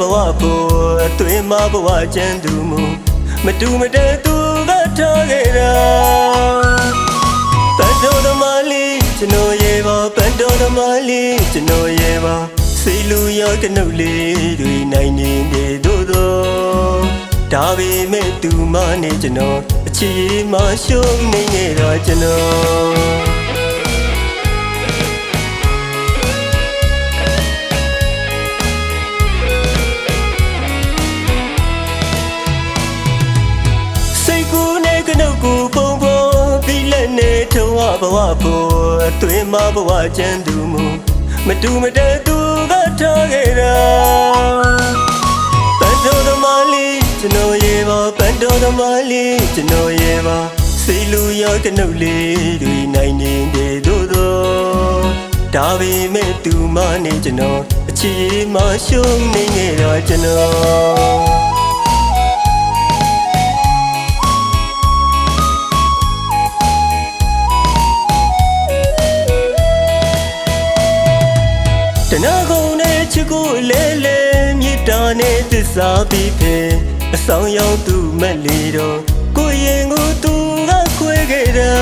ဘဝဖို့အသွေးမဘဝကျန်သူမူမတူမတည့်သူကထားခဲ့တာပန်တော်သမားလေးကျွန်တော်ရဲ့ပါပန်တော်သမားလေးကျွန်တော်ရဲ့ပါစိတ်လူရောကနှုတ်လေးတွေနိုင်နေတယ်တို့ဒါပေမဲ့သူမနဲ့ကျွန်တော်အချစ်မှရှုံးနေခဲ့တာကျွန်တော်စိတ်ကူးနဲ့ကနှုတ်ကိုပုံပေါ်ပြီးလက်နဲ့ထုံးဘဝဖို့အသွေးမဘဝကျန်သူမူမတူမတည့်သူကထားခဲ့တာပန်တော်သမားလေးကျွန်တော်ရဲ့ပါပန်တော်သမားလေးကျွန်တော်ရဲ့ပါစိတ်လူရောကနှုတ်လေးတွေနိုင်နေတယ်တို့ဒါပေမဲ့သူမနဲ့ကျွန်တော်အချစ်မှရှုံးနေခဲ့တာကျွန်တော်တနာကုန်နဲ့ချစ်ကိုလဲလဲမြစ်တာနဲ့သစ္စာပြီးဖေအဆောင်ရောက်သူမက်လီတော့ကိုရင်ကိုသူကခွဲခဲ့တာ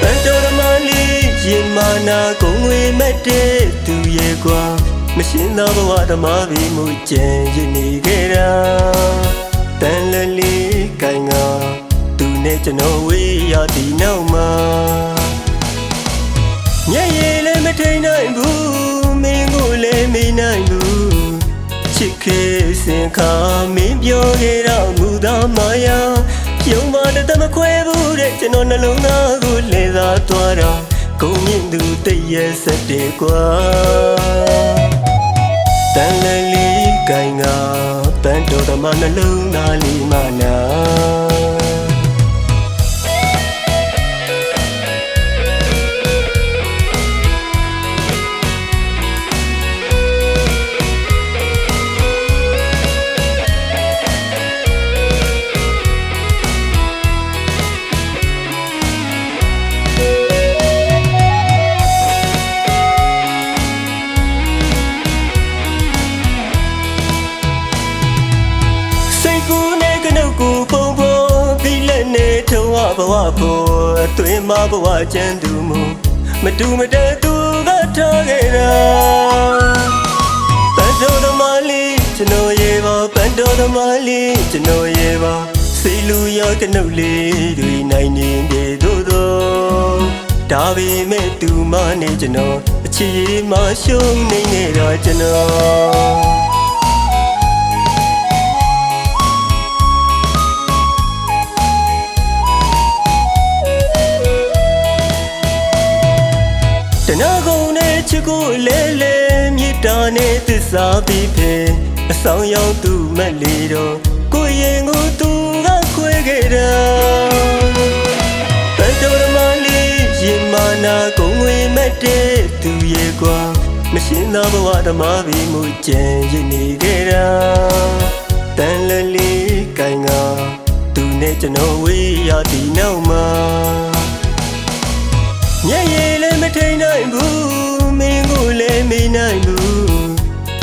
ပန်တော်သမားလေးရင်မာနာကုန်ဝေးမက်တဲ့သူရဲ့ကွာမရှင်းသောဘဝသမားပြီးမှုကျန်ရနေခဲ့တာတန်လလေးကိုင်ငါသူနဲ့ကျွန်တော်ဝေးရသည်နောက်မှာညရေလည်းမထိန်နိုင်ဘူးမင်းကိုလည်းမေးနိုင်ဘူးချစ်ခေစင်ခါမင်းပြောခဲ့တော့မူသားမယာပြုံးမတမခွဲဘူးတဲ့ကျွန်တော်နှလုံးသားကိုလဲစားသွားတော့ကုန်မြင့်သူတည့်ရဲ့ဆက်တယ်ကွာတန်လလီကိုင်ငါပန်းတော်သမားနှလုံးသားလေးမနာဘဝဖို့အသွေးမဘဝကျန်သူမူမတူမတည့်သူကထားခဲ့တာပန်တော်သမားလေးကျွန်တော်ရဲ့ပါပန်တော်သမားလေးကျွန်တော်ရဲ့ပါစိတ်လူရောကနှုတ်လေးတွေနိုင်နေတယ်တို့ဒါပေမဲ့သူမနဲ့ကျွန်တော်အချစ်မှရှုံးနေခဲ့တာကျွန်တော်တနာကုန်နဲ့ချစ်ကိုလဲလဲမြစ်တာနဲ့သစ္စာပြီးဖေအဆောင်ရောက်သူမက်လီတော့ကိုရင်ကိုသူကခွဲခဲ့တာပန်တော်သမားလေးရင်မာနာကုန်ဝေးမက်တဲ့သူရဲ့ကွာမရှင်းသောဘဝသမားပြီးမှုကျန်ရနေခဲ့တာတန်လလီကိုင်ငါသူနဲ့ကျွန်တော်ဝေးရသည်နောက်မှာညရေလည်းမထိန်နိုင်ဘူးမင်းကိုလည်းမေးနိုင်ဘူး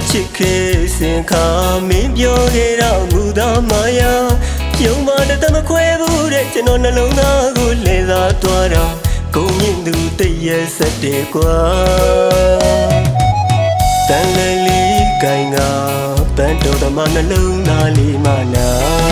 ချစ်ခေစင်ခါမင်းပြောခဲ့တော့မူသားမယာပြုံးမတမခွဲဘူးတဲ့ကျွန်တော်နှလုံးသားကိုလဲစားသွားတော့ကုန်မြင့်သူတည့်ရဲ့ဆက်တယ်ကွာတန်လလီကိုင်ငါပန်းတော်သမားနှလုံးသားလေးမနာ